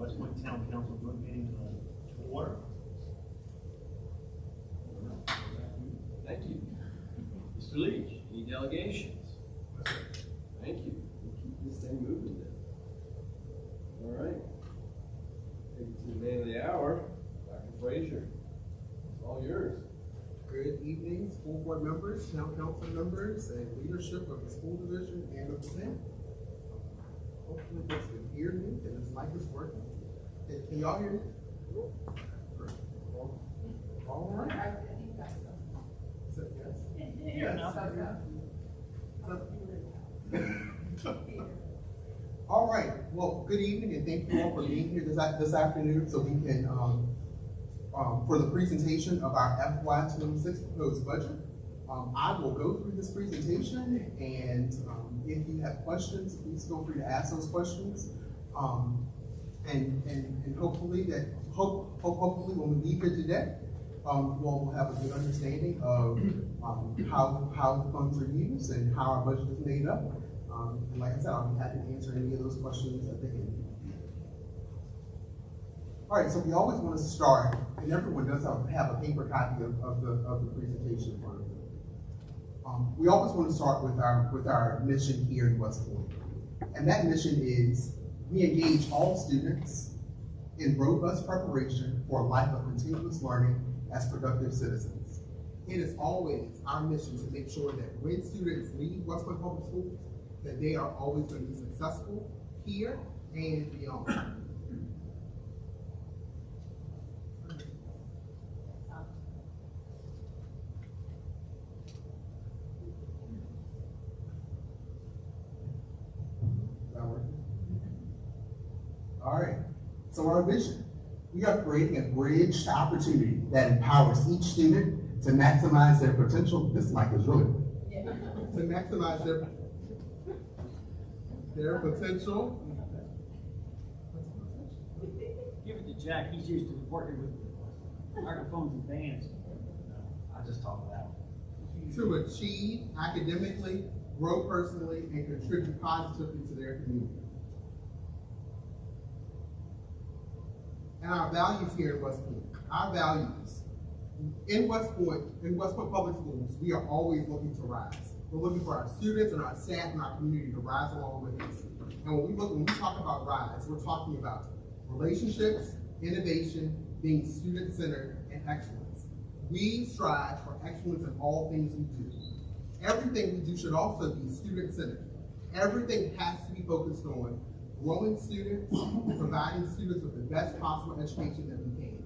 West Point Town Council joint meeting to order. Thank you. Mr. Leach, any delegations? Thank you. We'll keep this thing moving then. All right. Take it to the man of the hour, Dr. Frazier. It's all yours. Good evening, school board members, town council members, and leadership of the school division and of the SAM. Hopefully you can hear me and this mic is working. Can y'all hear me? All right. I think that's Is that yes? Here now. All right, well, good evening and thank you all for being here this afternoon so we can, for the presentation of our FY26 proposed budget. I will go through this presentation and if you have questions, please feel free to ask those questions. And hopefully hopefully when we leave here today, we'll have a good understanding of how the funds are used and how our budget is made up. And like I said, I'll be happy to answer any of those questions at the end. All right, so we always want to start, and everyone does have a paper copy of the presentation in front of them. We always want to start with our mission here in West Point. And that mission is we engage all students in robust preparation for a life of continuous learning as productive citizens. It is always our mission to make sure that when students leave West Point Public Schools, that they are always going to be successful here and beyond. All right, so our vision. We are creating a bridge to opportunity that empowers each student to maximize their potential. This mic is really, to maximize their potential. Give it to Jack, he's used to working with microphones and bands. I just talk loud. To achieve academically, grow personally, and contribute positively to their community. And our values here in West Point. Our values in West Point Public Schools, we are always looking to rise. We're looking for our students and our staff and our community to rise along with us. And when we talk about rise, we're talking about relationships, innovation, being student-centered, and excellence. We strive for excellence in all things we do. Everything we do should also be student-centered. Everything has to be focused on growing students, providing students with the best possible education that we can.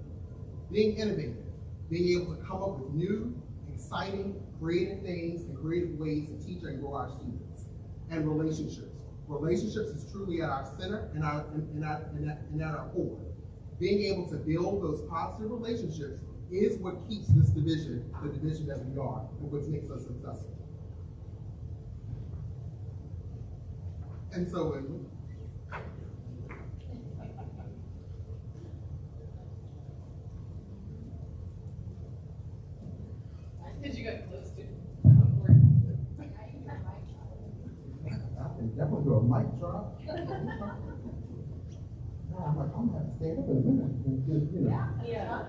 Being innovative, being able to come up with new, exciting, creative things and creative ways to teach and grow our students. And relationships. Relationships is truly at our center and at our core. Being able to build those positive relationships is what keeps this division, the division that we are, and what makes us successful. And so Did you get close to? I can definitely do a mic drop. I'm like, I'm gonna have to stand up in a minute and just, Yeah.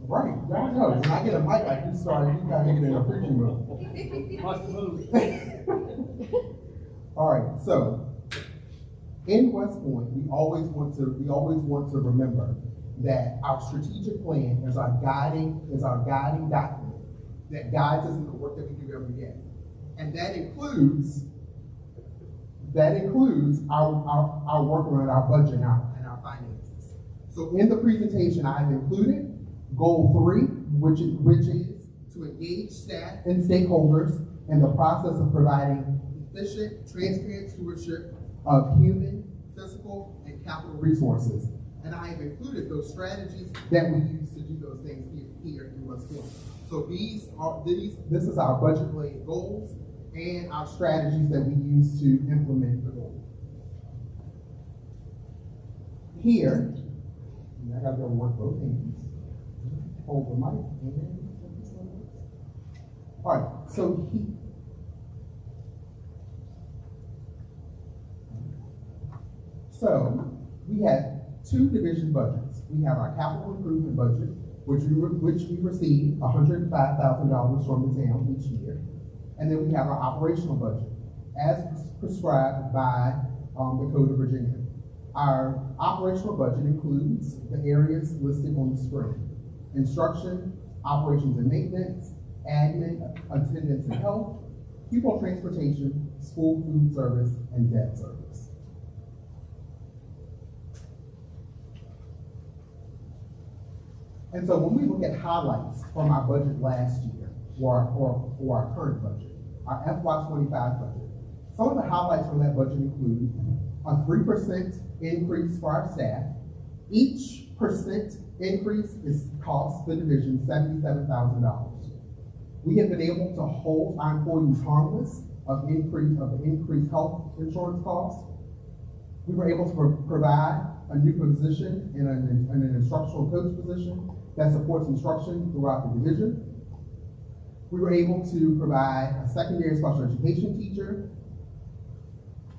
Right, y'all know, when I get a mic like this, sorry, you gotta get in a preaching room. Must move. All right, so in West Point, we always want to remember that our strategic plan is our guiding document that guides us in the work that we do every day. And that includes our work around our budget and our finances. So in the presentation, I have included goal 3, which is to engage staff and stakeholders in the process of providing efficient, transparent stewardship of human, physical, and capital resources. And I have included those strategies that we use to do those things here in West Point. So this is our budget related goals and our strategies that we use to implement the goals. Here, I gotta go work both hands. Hold the mic. All right, so So we have two division budgets. We have our capital improvement budget, which we receive $105,000 from the town each year. And then we have our operational budget, as prescribed by the Code of Virginia. Our operational budget includes the areas listed on the screen: instruction, operations and maintenance, admin, attendance and health, pupil transportation, school food service, and debt service. And so when we look at highlights from our budget last year, or our current budget, our FY25 budget, some of the highlights from that budget include a 3% increase for our staff. Each percent increase costs the division $77,000. We have been able to hold our employees harmless of the increased health insurance costs. We were able to provide a new position in an instructional coach position that supports instruction throughout the division. We were able to provide a secondary special education teacher.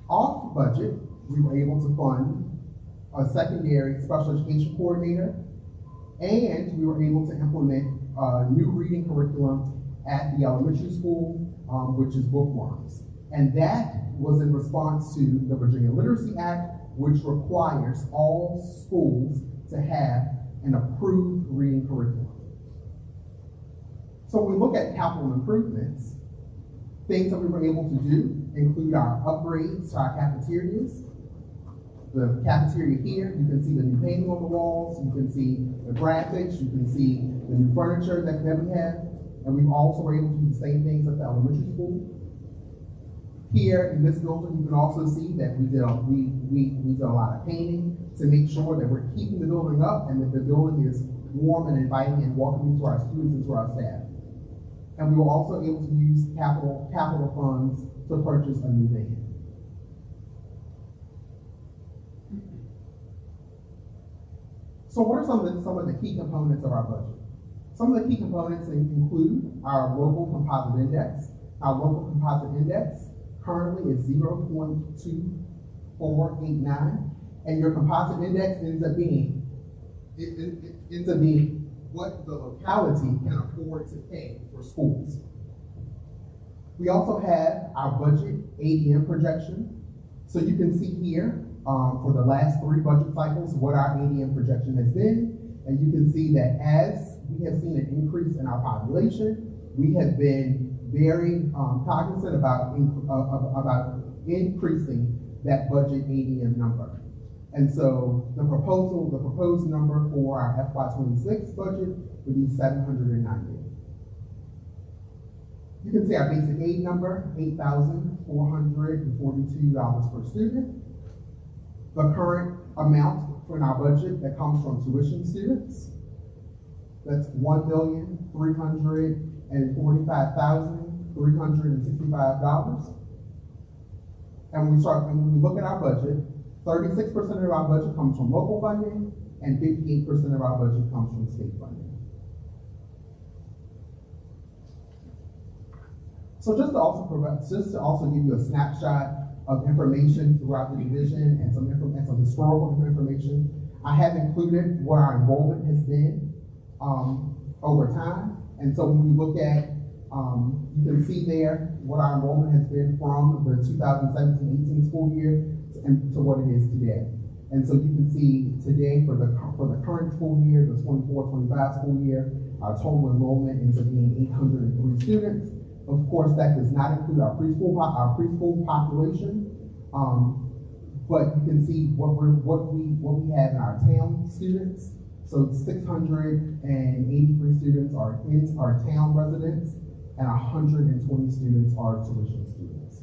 Off budget, we were able to fund a secondary special education coordinator, and we were able to implement a new reading curriculum at the elementary school, which is Bookworms. And that was in response to the Virginia Literacy Act, which requires all schools to have an approved reading curriculum. So when we look at capital improvements, things that we were able to do include our upgrades to our cafeterias. The cafeteria here, you can see the new painting on the walls, you can see the graphics, you can see the new furniture that we have, and we've also were able to do the same things at the elementary school. Here in this building, you can also see that we did a lot of painting to make sure that we're keeping the building up and that the building is warm and inviting and welcoming to our students and to our staff. And we were also able to use capital funds to purchase a new van. So what are some of the key components of our budget? Some of the key components include our local composite index. Our local composite index currently is 0.2489, and your composite index ends up being what the locality can afford to pay for schools. We also have our budget ADM projection. So you can see here for the last 3 budget cycles what our ADM projection has been, and you can see that as we have seen an increase in our population, we have been very cognizant about increasing that budget ADM number. And so the proposed number for our FY26 budget would be $790. You can see our basic aid number, $8,442 per student. The current amount in our budget that comes from tuition students, that's $1,345,365. And when we look at our budget, 36% of our budget comes from local funding, and 58% of our budget comes from state funding. So just to also give you a snapshot of information throughout the division and some historical information, I have included what our enrollment has been over time. And so when we look at, you can see there what our enrollment has been from the 2017-18 school year to what it is today. And so you can see today for the current school year, the 24-25 school year, our total enrollment ends up being 803 students. Of course, that does not include our preschool population, but you can see what we have in our town students. So 683 students are town residents, and 120 students are tuition students.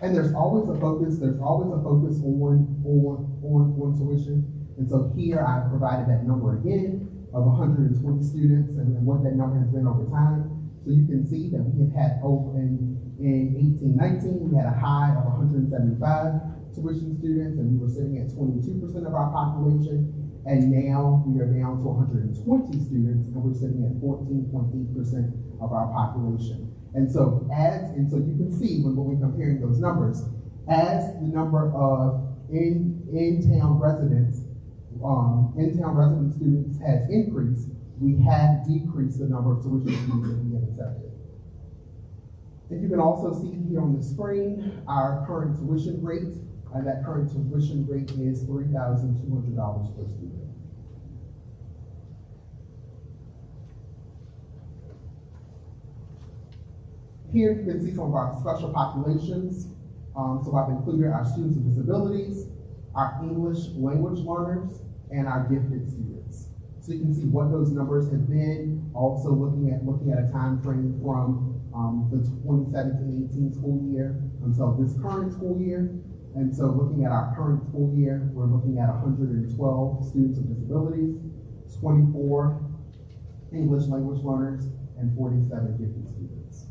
And there's always a focus on tuition. And so here I've provided that number again of 120 students and what that number has been over time. So you can see that we have had over in 18-19, we had a high of 175 tuition students, and we were sitting at 22% of our population. And now we are down to 120 students, and we're sitting at 14.8% of our population. And so you can see when we're comparing those numbers, as the number of in-town resident students has increased, we have decreased the number of tuition fees that we have accepted. And you can also see here on the screen our current tuition rate, and that current tuition rate is $3,200 per student. Here you can see some of our special populations. So I've included our students with disabilities, our English language learners, and our gifted students. So you can see what those numbers have been. Also looking at a time frame from the 2017-18 school year until this current school year. And so looking at our current school year, we're looking at 112 students with disabilities, 24 English language learners, and 47 gifted students.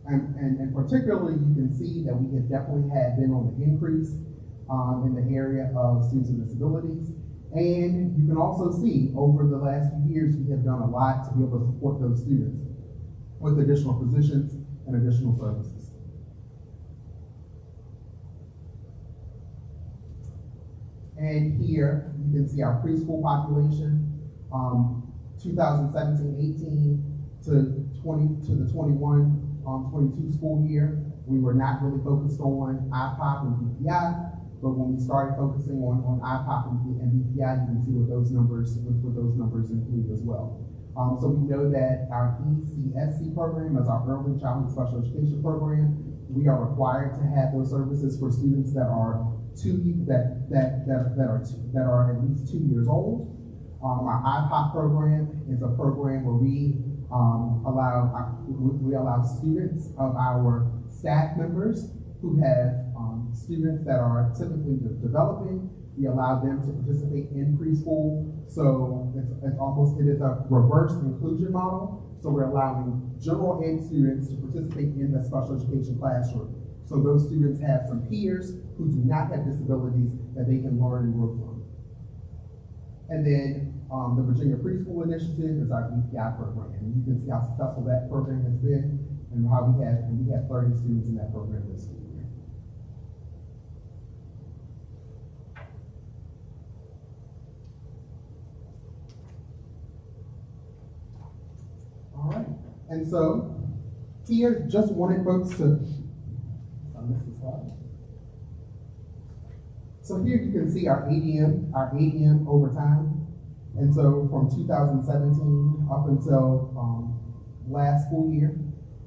And particularly, you can see that we have definitely been on the increase in the area of students with disabilities. And you can also see over the last few years, we have done a lot to be able to support those students with additional positions and additional services. And here you can see our preschool population, 2017-18 to the 21-22 school year. We were not really focused on IPOP and BPI, but when we started focusing on IPOP and BPI, you can see what those numbers include as well. So we know that our ECSC program is our Early Childhood Special Education program. We are required to have those services for students that are that are at least 2 years old. Our IPOP program is a program where we allow students of our staff members who have students that are typically developing. We allow them to participate in preschool. So it is a reverse inclusion model. So we're allowing general ed students to participate in the special education classroom. So those students have some peers who do not have disabilities that they can learn and grow from. And then the Virginia Preschool Initiative is our BPI program. And you can see how successful that program has been and how we have 30 students in that program this school year. All right, and so here, just wanted folks to, I missed the slide. So here you can see our ADM over time. And so from 2017 up until last school year,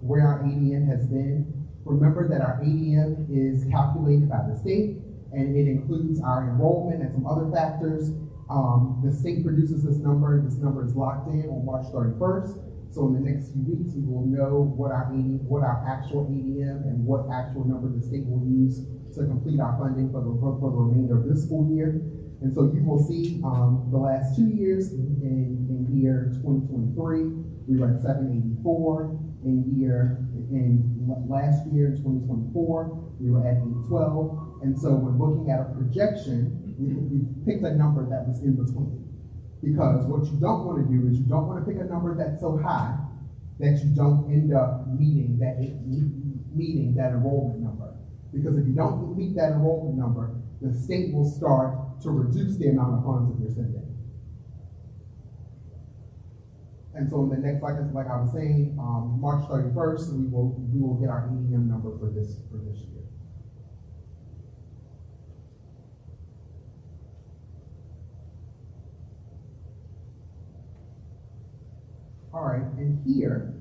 where our ADM has been. Remember that our ADM is calculated by the state, and it includes our enrollment and some other factors. The state produces this number. This number is locked in on March 31st. So in the next few weeks, we will know what our actual ADM and what actual number the state will use to complete our funding for the remainder of this school year. And so you will see the last 2 years in year 2023, we were at 784. Last year, in 2024, we were at 812. And so when looking at a projection, we picked a number that was in between. Because what you don't want to do is you don't want to pick a number that's so high that you don't end up meeting that enrollment number. Because if you don't meet that enrollment number, the state will start to reduce the amount of funds that you're sending. And so in the next, like I was saying, March 31st, we will get our ADM number for this year. All right, and here,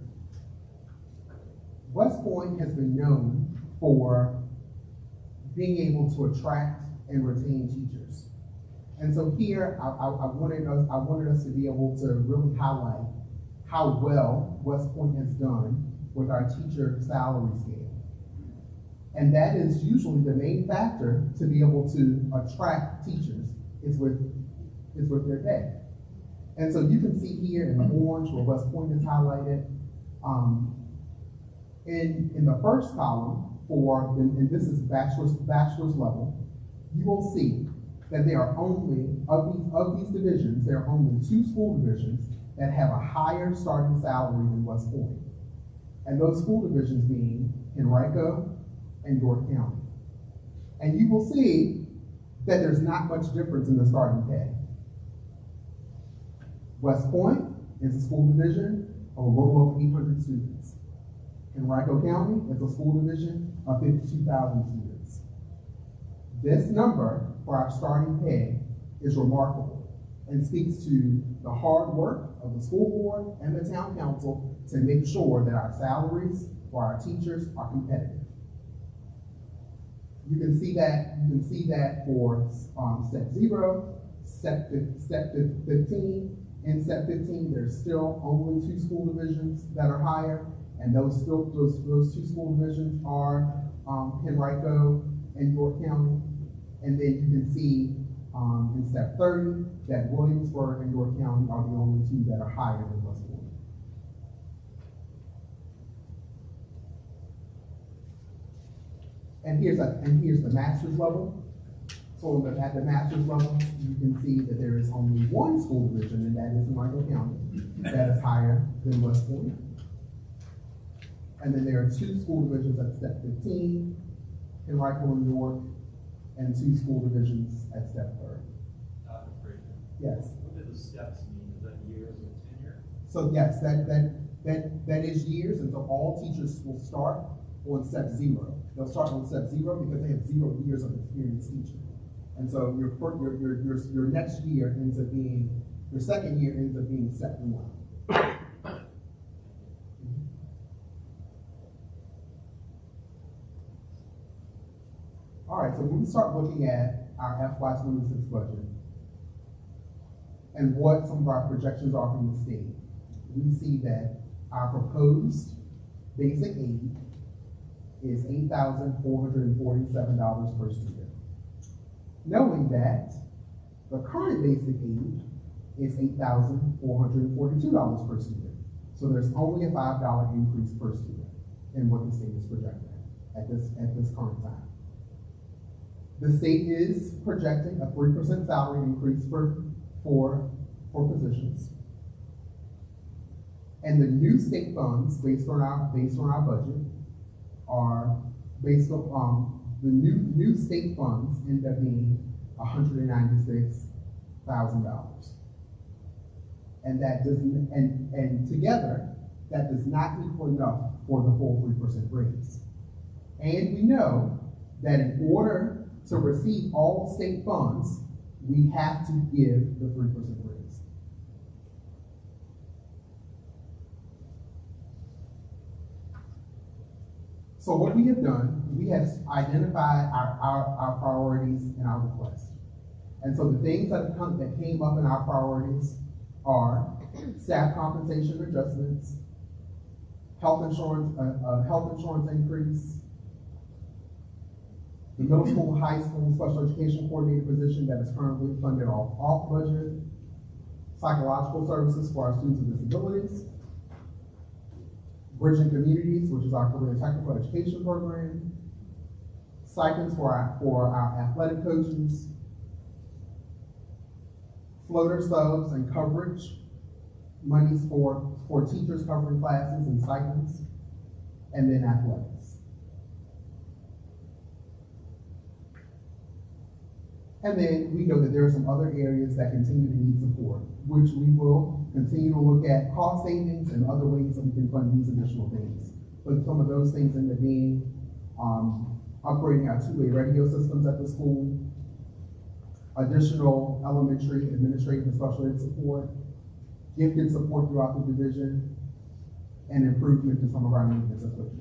West Point has been known for being able to attract and retain teachers. And so here, I wanted us to be able to really highlight how well West Point has done with our teacher salary scale. And that is usually the main factor to be able to attract teachers is with their pay. And so you can see here in the orange where West Point is highlighted. In the first column and this is bachelor's level, you will see that there are only, of these divisions, there are only 2 school divisions that have a higher starting salary than West Point. And those school divisions being Henrico and York County. And you will see that there's not much difference in the starting pay. West Point is a school division of a little over 800 students. Henrico County is a school division of 52,000 students. This number for our starting pay is remarkable and speaks to the hard work of the school board and the town council to make sure that our salaries for our teachers are competitive. You can see that for step 0, step 15. In step 15, there's still only 2 school divisions that are higher, and those 2 school divisions are Henrico and York County. And then you can see in step 30 that Williamsburg and York County are the only 2 that are higher than West Point. And here's the master's level. So at the master's level, you can see that there is only 1 school division, and that is Henrico County, that is higher than West Point. And then there are 2 school divisions at step 15, Henrico and York, and 2 school divisions at step 30. Yes. What do the steps mean? Is that years or tenure? So yes, that is years, and so all teachers will start on step 0. They'll start on step 0 because they have 0 years of experience teaching. And so your next year ends up being, your second year ends up being step 1. All right, so when we start looking at our FY26 budget and what some of our projections are from the state, we see that our proposed basic aid is $8,447 per student. Knowing that the current basic aid is $8,442 per student. So there's only a $5 increase per student in what the state is projecting at this current time. The state is projecting a 3% salary increase for positions. And the new state funds based on our budget are based on the new state funds end up being $196,000. And that doesn't, and together, that does not equal enough for the full 3% raise. And we know that in order to receive all state funds, we have to give the 3% raise. So what we have done, we have identified our priorities and our requests. And so the things that came up in our priorities are staff compensation adjustments, health insurance increase, the middle school, high school special education coordinator position that is currently funded off budget, psychological services for our students with disabilities, Bridging Communities, which is our career and technical education program, stipends for our athletic coaches, floater subs and coverage, monies for teachers covering classes and stipends, and then athletics. And then we know that there are some other areas that continue to need support, which we will continue to look at cost savings and other ways that we can fund these additional things. But some of those things end up being upgrading our two-way radio systems at the school, additional elementary administrative and special ed support, gifted support throughout the division, and improvement to some of our maintenance equipment.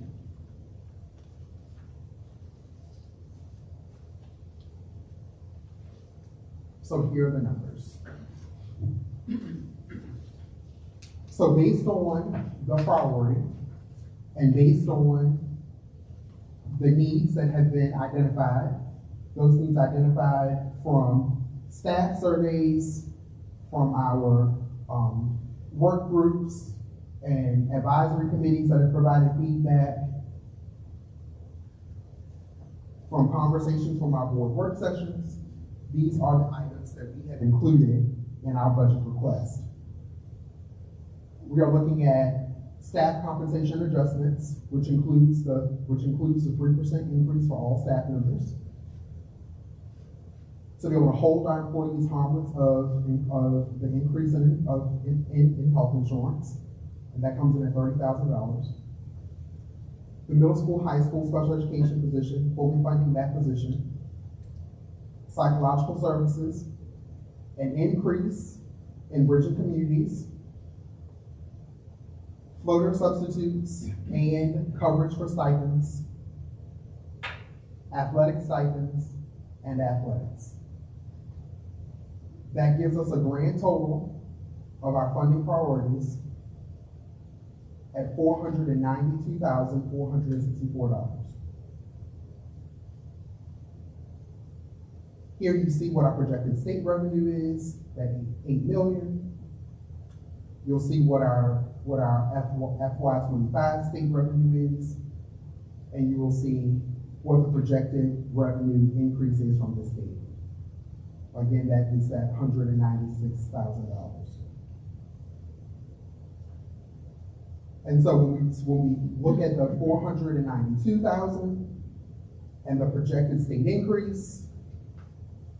So here are the numbers. So based on the priority and based on the needs that have been identified, those needs identified from staff surveys, from our work groups and advisory committees that have provided feedback, from conversations from our board work sessions, these are the items that we have included in our budget request. We are looking at staff compensation adjustments, which includes the 3% increase for all staff members. To be able to hold our employees harmless of the increase in health insurance, and that comes in at $30,000. The middle school, high school special education position, fully funding that position. Psychological services, an increase in bridging communities, floater substitutes and coverage for stipends, athletic stipends, and athletics. That gives us a grand total of our funding priorities at $492,464. Here you see what our projected state revenue is, that $8 million. You'll see what our FY25 state revenue is, and you will see what the projected revenue increase is from the state. Again, that is at $196,000. And so when we look at the $492,000 and the projected state increase,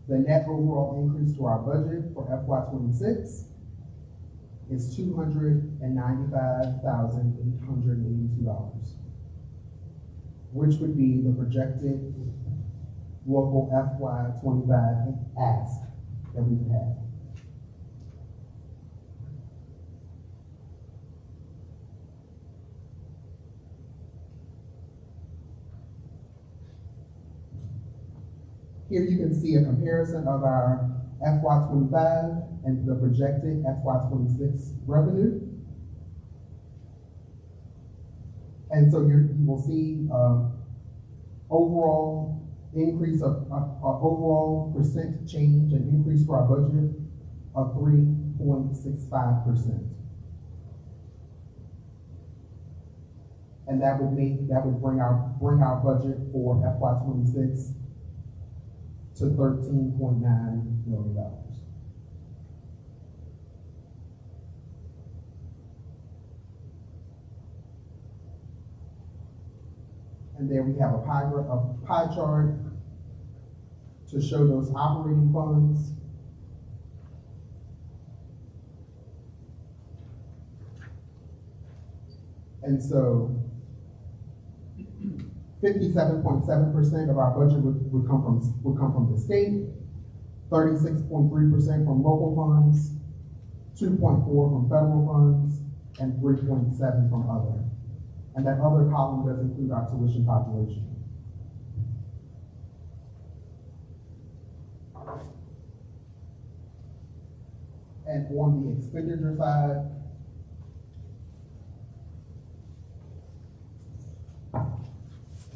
the net overall increase to our budget for FY26 is $295,882, which would be the projected local FY25 ask that we would have. Here you can see a comparison of our FY25 and the projected FY26 revenue. And so you will see overall increase of overall percent change and increase to our budget of 3.65%. And that would bring our budget for FY26 to $13.9 million. And there we have a pie chart to show those operating funds. And so 57.7% of our budget would come from the state, 36.3% from local funds, 2.4% from federal funds, and 3.7% from other. And that other column does include our tuition population. And on the expenditure side,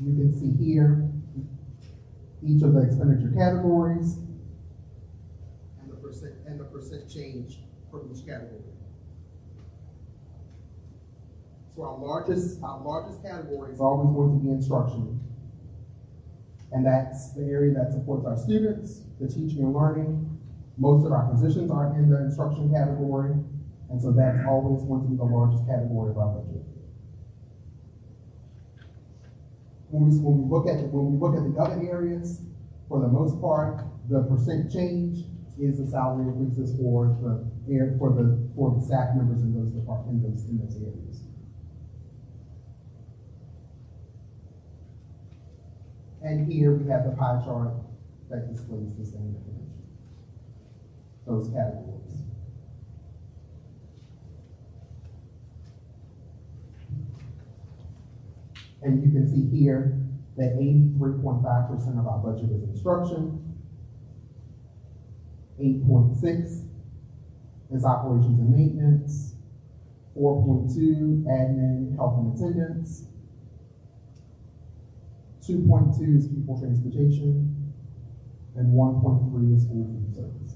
you can see here each of the expenditure categories and the percent change for each category. So our largest category is always going to be instruction. And that's the area that supports our students, the teaching and learning. Most of our positions are in the instruction category. And so that's always going to be the largest category of our budget. When we look at the other areas, for the most part, the percent change is the salary increases for the staff members in those departments, in those areas. And here we have the pie chart that displays the same information, those categories. And you can see here that 83.5% of our budget is instruction, 8.6% is operations and maintenance, 4.2% admin, health and attendance, 2.2% is people transportation, and 1.3% is school food service.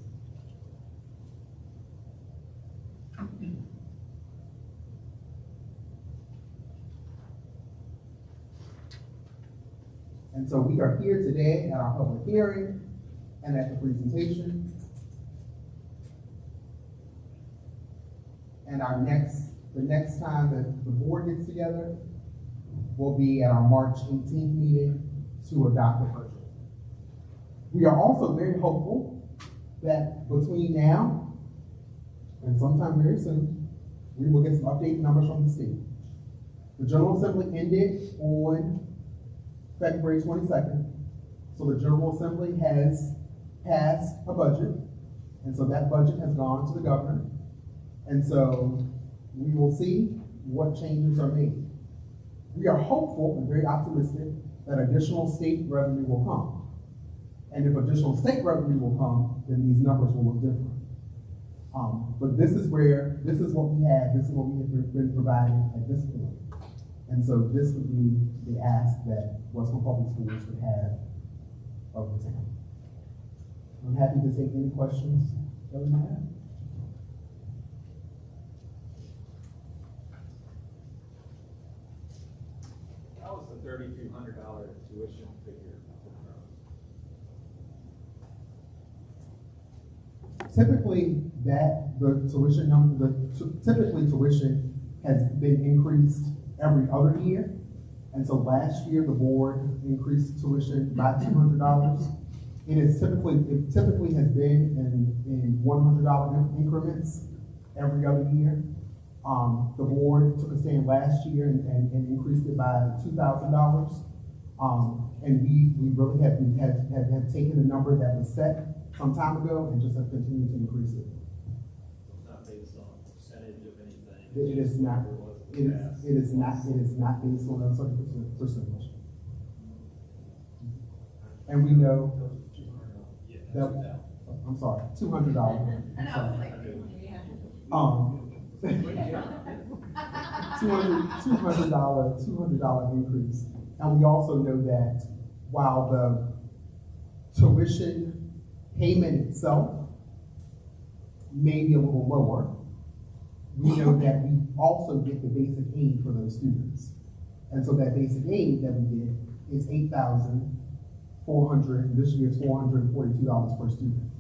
And so we are here today at our public hearing and at the presentation. And our next the next time that the board gets together will be at our March 18th meeting to adopt the budget. We are also very hopeful that between now and sometime very soon, we will get some updated numbers from the state. The General Assembly ended on February 22nd, so the General Assembly has passed a budget, and so that budget has gone to the governor, and so we will see what changes are made. We are hopeful and very optimistic that additional state revenue will come. And if additional state revenue will come, then these numbers will look different. But this is what we have, this is what we have been providing at this point. And so this would be the ask that Westmore Public Schools would have of the town. I'm happy to take any questions that we might have. How was the $3,200 tuition figure? Typically, typically tuition has been increased every other year. And so last year, the board increased tuition by $200. It typically has been in $100 increments every other year. The board took a stand last year and increased it by $2,000. And we really have taken the number that was set some time ago and just have continued to increase it. It's not based on percentage of anything. It is not. It is not based on a certain percentage. And we know that, I'm sorry, $200. And I was like, yeah. $200 increase. And we also know that while the tuition payment itself may be a little lower, we know that we also get the basic aid for those students. And so that basic aid that we get is $8,400, this year is $442 per student.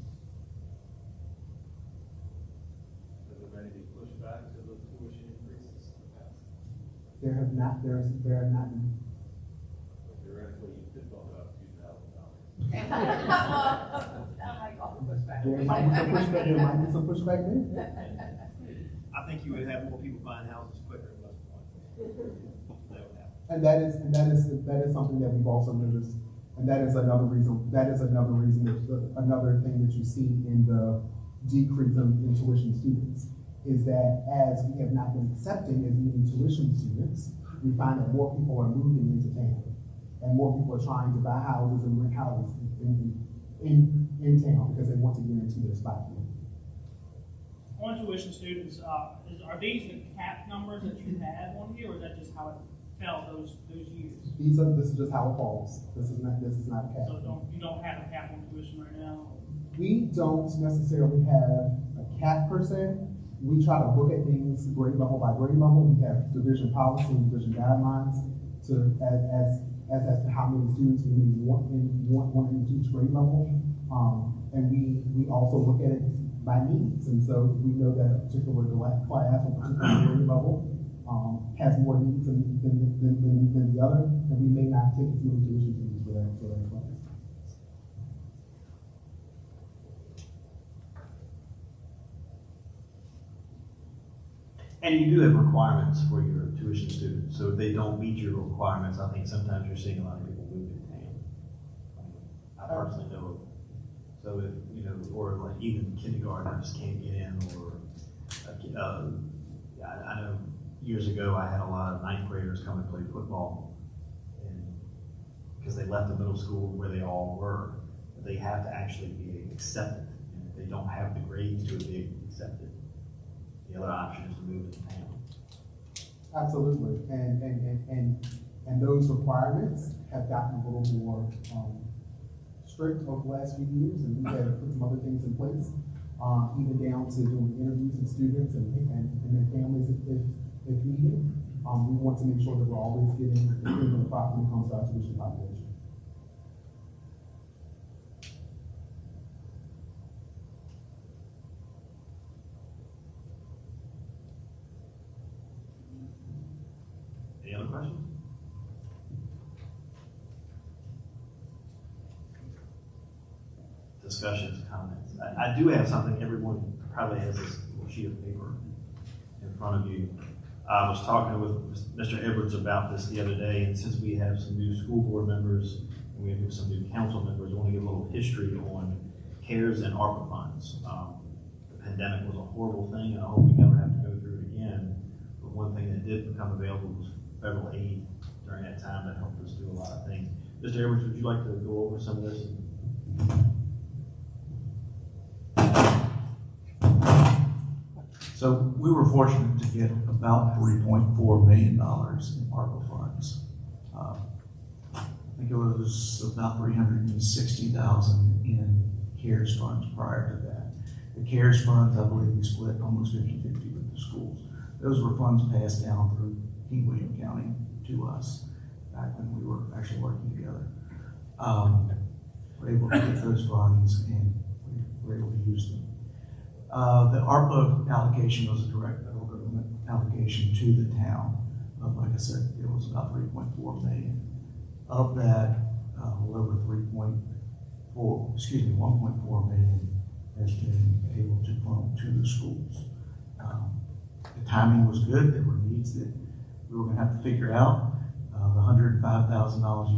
Has there been any pushback to the tuition increases in the past? There have not been. Theoretically, you could bump it up $2,000. There might be some pushback there. I think you would have more people buying houses quicker at West Point. That would happen. And that is something that we've also noticed, and that is another reason, another thing that you see in the decrease in tuition students, is that as we have not been accepting as many tuition students, we find that more people are moving into town, and more people are trying to buy houses and rent houses in town because they want to guarantee their spot here. On tuition students, are these the cap numbers that you had on here, or is that just how it fell those years? This is just how it falls. This is not a cap. So you don't have a cap on tuition right now? We don't necessarily have a cap per se. We try to look at things grade level by grade level. We have division policy and division guidelines as to how many students we may want in each grade level. And we also look at it by needs. And so we know that a particular class or particular grade level has more needs than the other, and we may not take as many tuition fees for that class. And you do have requirements for your tuition students, so if they don't meet your requirements, I think sometimes you're seeing a lot of people move in town. I personally know of. So if, or like even kindergartners can't get in, or, I know years ago I had a lot of ninth graders come and play football, and because they left the middle school where they all were, but they have to actually be accepted, and if they don't have the grades to be accepted, the other option is to move to town. Absolutely, and those requirements have gotten a little more strict over the last few years, and we have put some other things in place, even down to doing interviews with students and their families if needed. We want to make sure that we're always getting the proper when it comes to our tuition population. questions? Discussions, comments. I do have something, everyone probably has this little sheet of paper in front of you. I was talking with Mr. Edwards about this the other day, and since we have some new school board members and we have some new council members, I want to give a little history on CARES and ARPA funds. The pandemic was a horrible thing, and I hope we never have to go through it again. But one thing that did become available was federal aid during that time that helped us do a lot of things. Mr. Edwards, would you like to go over some of this? So we were fortunate to get about $3.4 million in ARPA funds. I think it was about $360,000 in CARES funds prior to that. The CARES funds, I believe we split almost 50-50 with the schools. Those were funds passed down through King William County to us back when we were actually working together. We're able to get those funds and we were able to use them. The ARPA allocation was a direct federal government allocation to the town. Like I said, it was about $3.4 million. Of that, a little over 1.4 million has been able to funnel to the schools. The timing was good. There were needs that we were going to have to figure out. The $105,000 a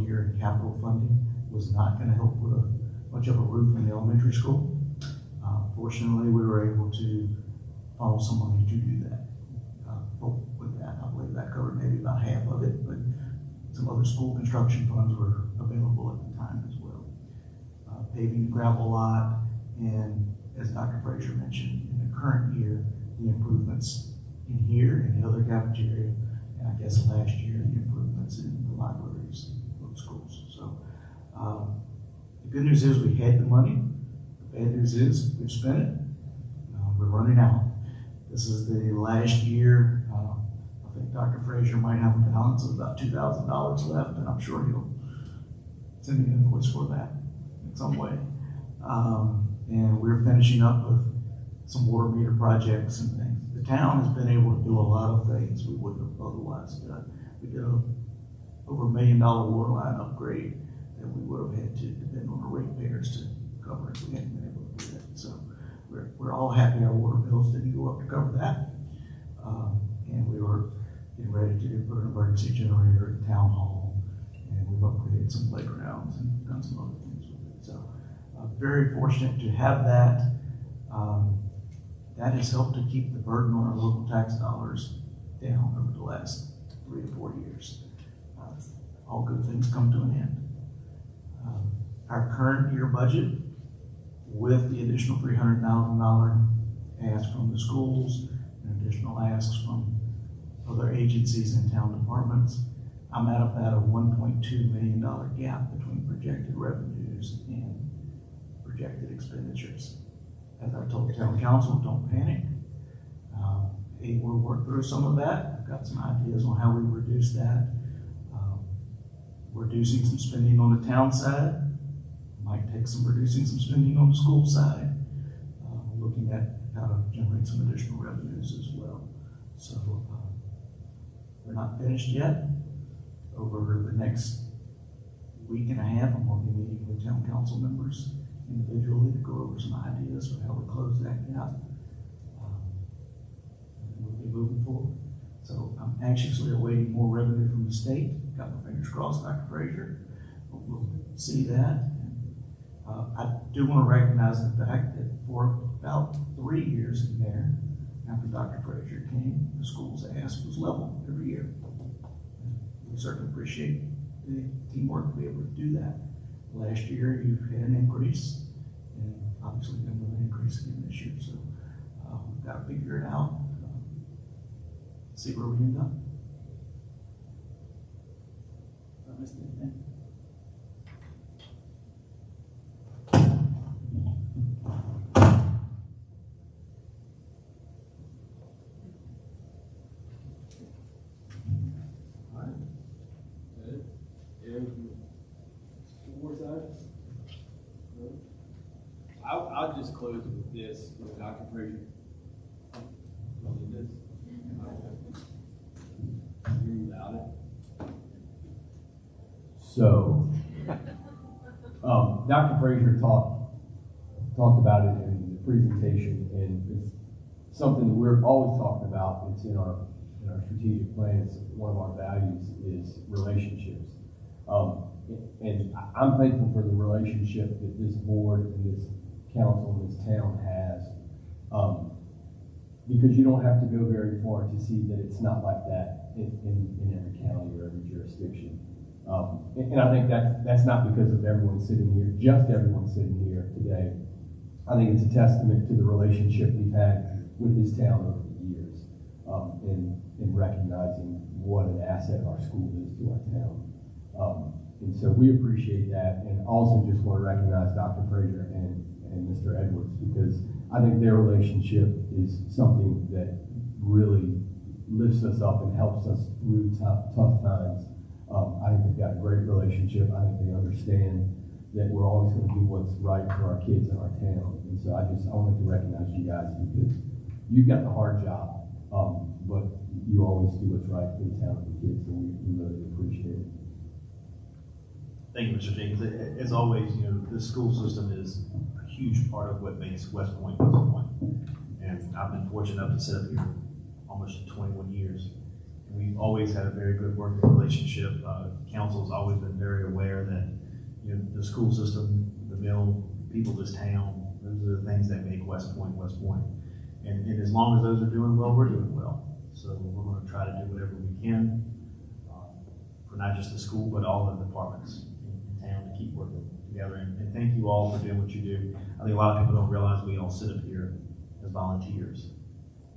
year in capital funding was not going to help with much of a roof in the elementary school. Fortunately, we were able to funnel some money to do that. With that, I believe that covered maybe about half of it, but some other school construction funds were available at the time as well. Paving the gravel lot, and as Dr. Frazier mentioned, in the current year, the improvements in here and the other cafeteria, and I guess last year, the improvements in the libraries of the schools. So the good news is we had the money. The bad news is we've spent it. We're running out. This is the last year. I think Dr. Frazier might have a balance of about $2,000 left, and I'm sure he'll send me an invoice for that in some way. And we're finishing up with some water meter projects and things. The town has been able to do a lot of things we wouldn't have otherwise done. We did over $1 million water line upgrade that we would have had to depend on the ratepayers to cover if we hadn't been able to do that. So we're all happy our water bills didn't go up to cover that. And we were getting ready to put an emergency generator at town hall, and we've upgraded some playgrounds and done some other things with it. So very fortunate to have that. That has helped to keep the burden on our local tax dollars down over the last 3 to 4 years. All good things come to an end. Our current year budget, with the additional $300,000 ask from the schools and additional asks from other agencies and town departments, I'm at about a $1.2 million gap between projected revenues and projected expenditures. As I told the town council, don't panic. We'll work through some of that. I've got some ideas on how we reduce that. Reducing some spending on the town side. Might take some reducing some spending on the school side. Looking at how to generate some additional revenues as well. So we're not finished yet. Over the next week and a half, I'm going to be meeting with town council members individually to go over some ideas for how we close that gap. And we'll be moving forward. So I'm anxiously awaiting more revenue from the state. Got my fingers crossed, Dr. Frazier. We'll see that. I do want to recognize the fact that for about 3 years in there, after Dr. Frazier came, the school's ask was level every year. We certainly appreciate the teamwork to be able to do that. Last year, you've had an increase, and obviously going to have an increase again this year. So we've got to figure it out, see where we end up. I missed anything? I'll just close with this, with Dr. Frazier. You're without it. So, Dr. Frazier talked about it in the presentation, and it's something that we're always talking about. It's in our strategic plan. It's one of our values is relationships. And I'm thankful for the relationship that this board and this council and this town has. Because you don't have to go very far to see that it's not like that in every county or every jurisdiction. And I think that's not because of everyone sitting here, just everyone sitting here today. I think it's a testament to the relationship we've had with this town over the years, in recognizing what an asset our school is to our town. And so we appreciate that, and also just want to recognize Dr. Frazier and Mr. Edwards, because I think their relationship is something that really lifts us up and helps us through tough times. I think they've got a great relationship. I think they understand that we're always going to do what's right for our kids in our town. And so I wanted to recognize you guys, because you've got the hard job, but you always do what's right for the town and the kids, and we really appreciate it. Thank you, Mr. Jenkins. As always, the school system is a huge part of what makes West Point West Point. And I've been fortunate enough to sit up here almost 21 years. And we've always had a very good working relationship. Council's always been very aware that the school system, the mill, people of this town, those are the things that make West Point West Point. And as long as those are doing well, we're doing well. So we're going to try to do whatever we can for not just the school, but all the departments in town to keep working together. And thank you all for doing what you do. I think a lot of people don't realize we all sit up here as volunteers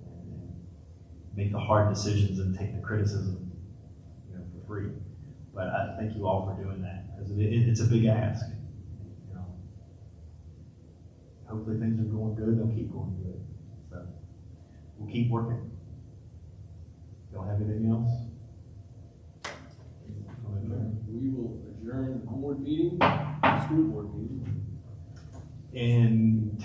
and make the hard decisions and take the criticism, for free. But I thank you all for doing that, because it's a big ask. Hopefully things are going good. They'll keep going good. So we'll keep working. Y'all have anything else? We will adjourn the board meeting, school board meeting. And